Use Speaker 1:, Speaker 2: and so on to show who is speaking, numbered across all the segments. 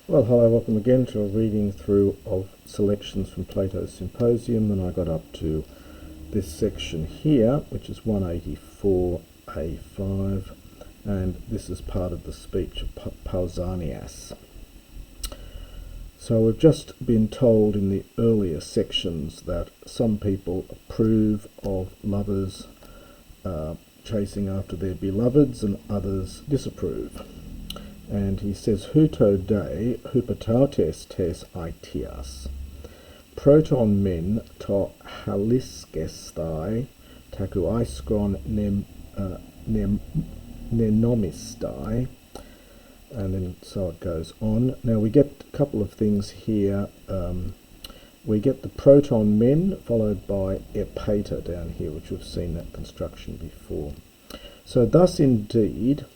Speaker 1: Well, hello, welcome again to a reading through of selections from Plato's Symposium, and I got up to this section here, which is 184a5, and this is part of the speech of Pausanias. So we've just been told in the earlier sections that some people approve of lovers chasing after their beloveds and others disapprove. And he says, Huto de hypotautes tes aetias. Proton men to halisgestai taku iskron nenomisti. And then so it goes on. Now we get a couple of things here. We get the proton men followed by epata down here, which we've seen that construction before. So thus indeed,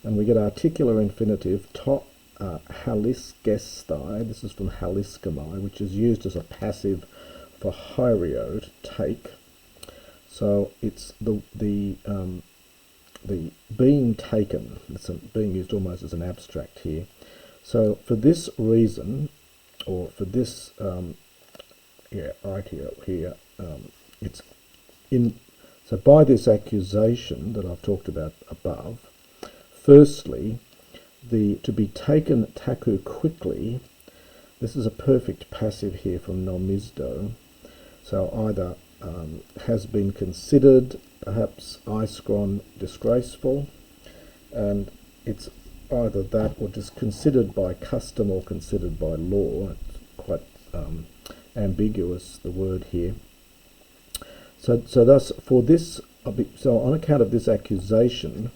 Speaker 1: and we get articular infinitive to halisgestai. This is from haliskemai, which is used as a passive for hyreo, to take. So it's the being taken. It's being used almost as an abstract here. So for this reason, or for this arete here, it's in. So by this accusation that I've talked about above. Firstly, to be taken taku quickly, this is a perfect passive here from nomisto. So either has been considered, perhaps iskron, disgraceful, and it's either that or just considered by custom or considered by law. It's quite ambiguous, the word here. So thus for this, so on account of this accusation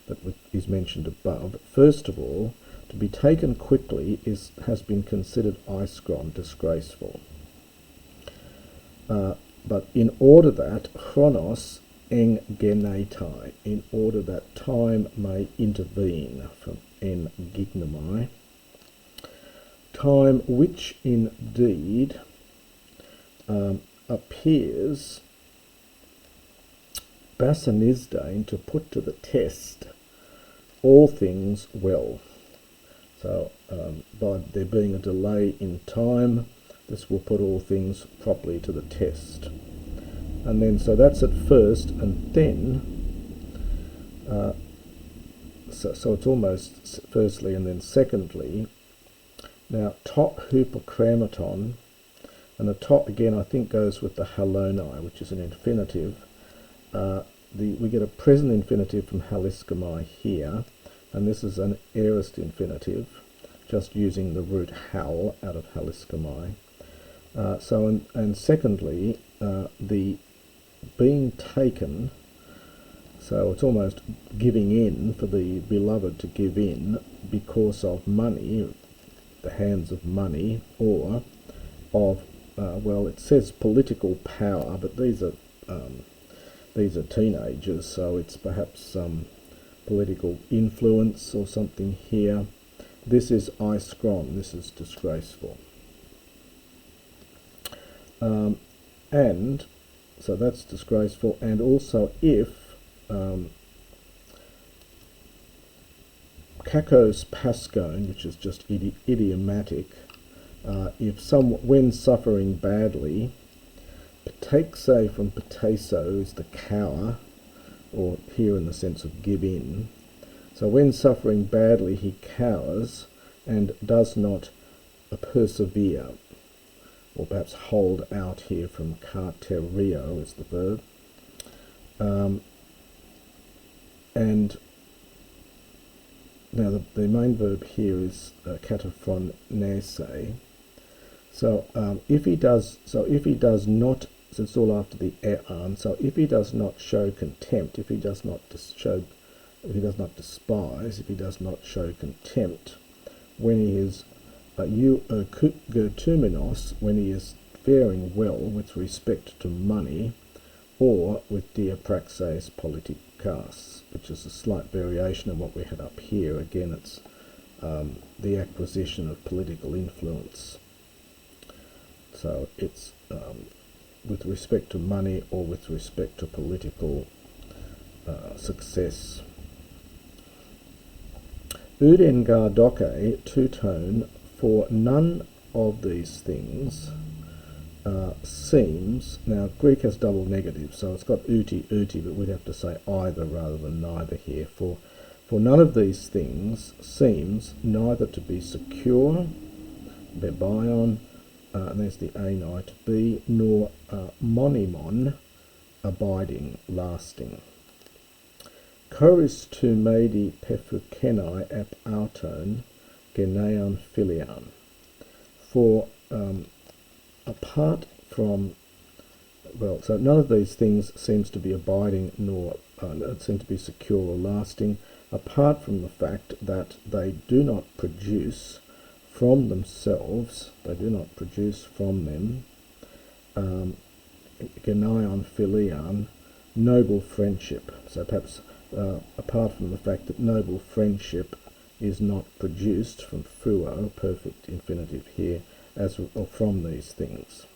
Speaker 1: that is mentioned above, first of all, to be taken quickly has been considered iskron, disgraceful. But in order that chronos en genetai, in order that time may intervene, from en gignomai, time which indeed appears basanisdain, to put to the test all things well. So by there being a delay in time, this will put all things properly to the test. And then, so that's at first, and then, so it's almost firstly and then secondly. Now, to hypokramaton, and the to again I think goes with the halonai, which is an infinitive. We get a present infinitive from haliskemai here, and this is an aorist infinitive, just using the root hal out of haliskemai. And secondly, the being taken, so it's almost giving in, for the beloved to give in because of money, the hands of money, or of, well, it says political power, but these are teenagers, so it's perhaps some political influence or something here. This is iskron, this is disgraceful. And so that's disgraceful, and also if kakos pascone, which is just idiomatic, when suffering badly, Pataxe from pataso is the cower, or here in the sense of give in. So when suffering badly, he cowers and does not persevere, or perhaps hold out here from katerio is the verb. And now the main verb here is kataphron nese. So if he does not, so it's all after the e'an. So if he does not show contempt, if he does not despise, if he does not show contempt, when he is gertumenos, when he is faring well with respect to money, or with diapraxes politikas, which is a slight variation of what we had up here. Again, it's the acquisition of political influence. So it's with respect to money or with respect to political success. Udengar doke, two-tone, for none of these things seems, now Greek has double negative, so it's got uti, but we'd have to say either rather than neither here. For none of these things seems neither to be secure, bebion, and there's the ani to be, nor monimon, abiding, lasting. Choris tu medi pefukeni ap auton geneon philian. For apart from, well, so none of these things seems to be abiding nor seem to be secure or lasting, apart from the fact that they do not produce from themselves, they do not produce from them, geneion philian, noble friendship. So perhaps apart from the fact that noble friendship is not produced from phuo, perfect infinitive here, as or from these things.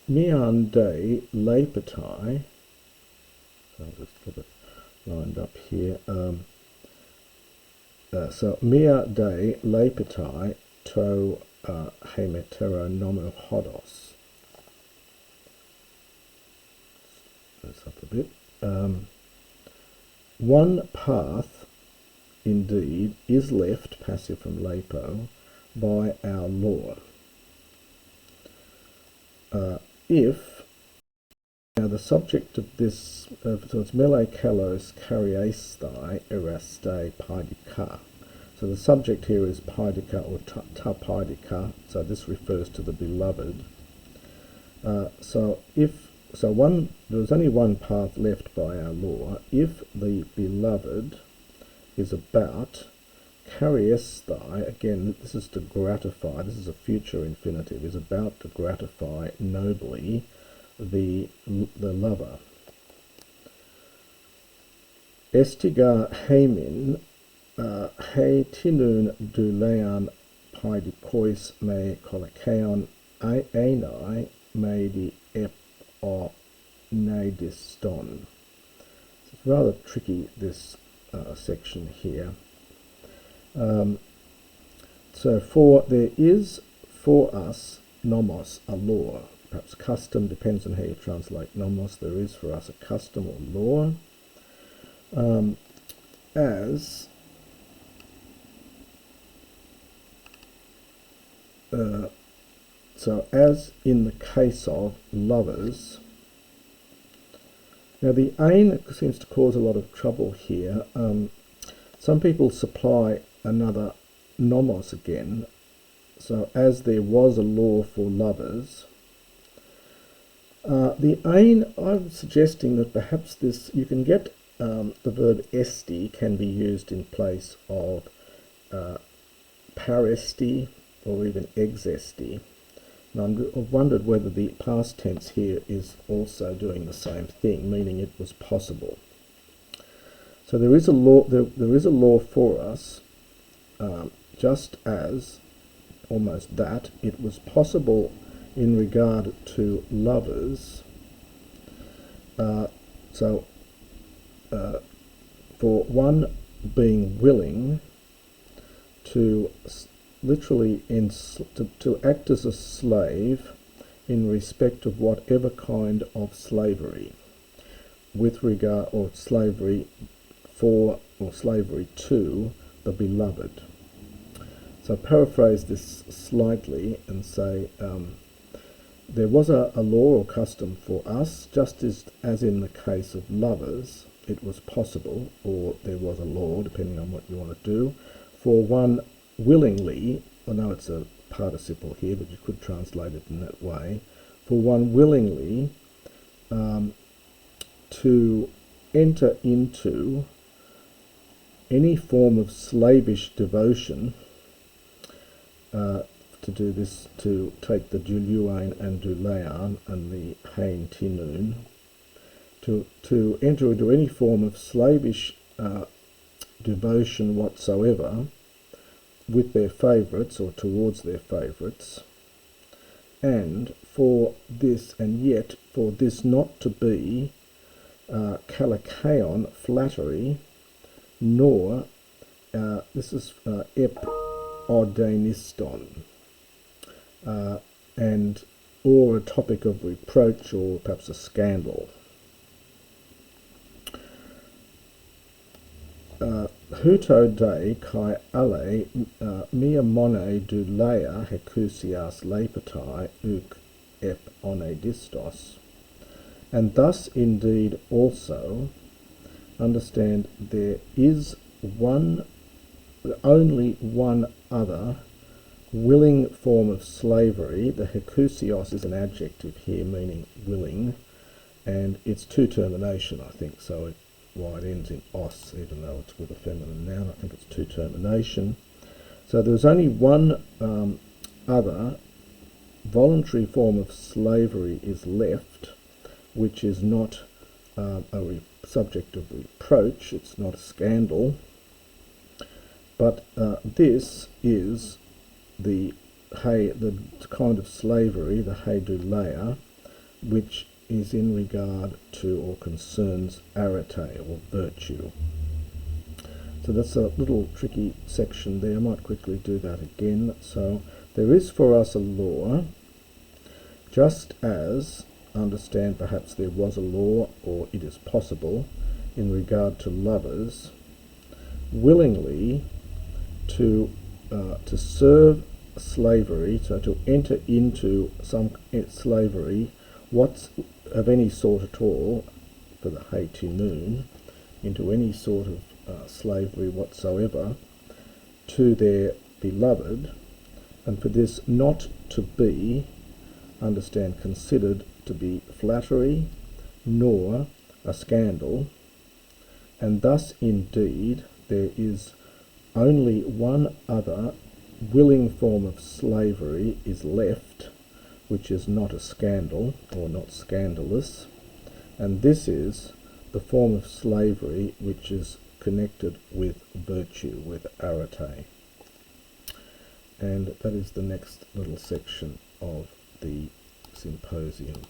Speaker 1: Mian de lepetai, so I'll just get it lined up here. So mia de lepetai to hemetero nomo hodos. That's up a bit. One path, indeed, is left, passive from lepo, by our law. If, now the subject of this, so it's mele kalos kariestai eraste paidika. So the subject here is paidika or ta paidika, so this refers to the beloved. So there's only one path left by our law. If the beloved is about kariestai, again this is to gratify, this is a future infinitive, is about to gratify nobly the lover. Estiga hemin he tinun dulean paidikois me kolakaon aenai me di ep o nadiston. It's rather tricky, this section here. So there is for us nomos, a law, perhaps custom, depends on how you translate nomos. There is for us a custom or law, as in the case of lovers. Now the ain seems to cause a lot of trouble here. Some people supply another nomos again. So as there was a law for lovers, the ain, I'm suggesting that perhaps this, you can get the verb esti can be used in place of paresti or even exesti. And I've wondered whether the past tense here is also doing the same thing, meaning it was possible. So there is a law. There is a law for us, just as almost that it was possible in regard to lovers. For one being willing to literally to act as a slave in respect of whatever kind of slavery, with regard, or slavery for, or slavery to the beloved. So paraphrase this slightly and say, there was a law or custom for us, just as in the case of lovers, it was possible, or there was a law, depending on what you want to do, for one willingly, I know it's a participle here, but you could translate it in that way, for one willingly to enter into any form of slavish devotion, to do this, to take the duluane and dulean and the hein tinun, to enter into any form of slavish devotion whatsoever with their favourites or towards their favourites, and for this, and yet for this not to be kalakaon, flattery, nor this is ep odeniston, and or a topic of reproach, or perhaps a scandal. Huto de kai ale mia mone du lea hecusias lepetai uk ep onedistos. And thus indeed also understand there is only one other willing form of slavery. The hecusios is an adjective here meaning willing, and it's two termination, I think, so why it ends in os, even though it's with a feminine noun. I think it's two termination. So there's only one other voluntary form of slavery is left, which is not a subject of reproach, it's not a scandal, but this is the kind of slavery, the heiduleia, which is in regard to or concerns arete, or virtue. So that's a little tricky section there. I might quickly do that again. So there is for us a law, just as, understand, perhaps there was a law, or it is possible, in regard to lovers, willingly to serve slavery, so to enter into some slavery, what's of any sort at all, for the heitumun, into any sort of slavery whatsoever, to their beloved, and for this not to be, understand, considered to be flattery, nor a scandal, and thus indeed there is only one other willing form of slavery is left, which is not a scandal, or not scandalous, and this is the form of slavery which is connected with virtue, with arete. And that is the next little section of the Symposium.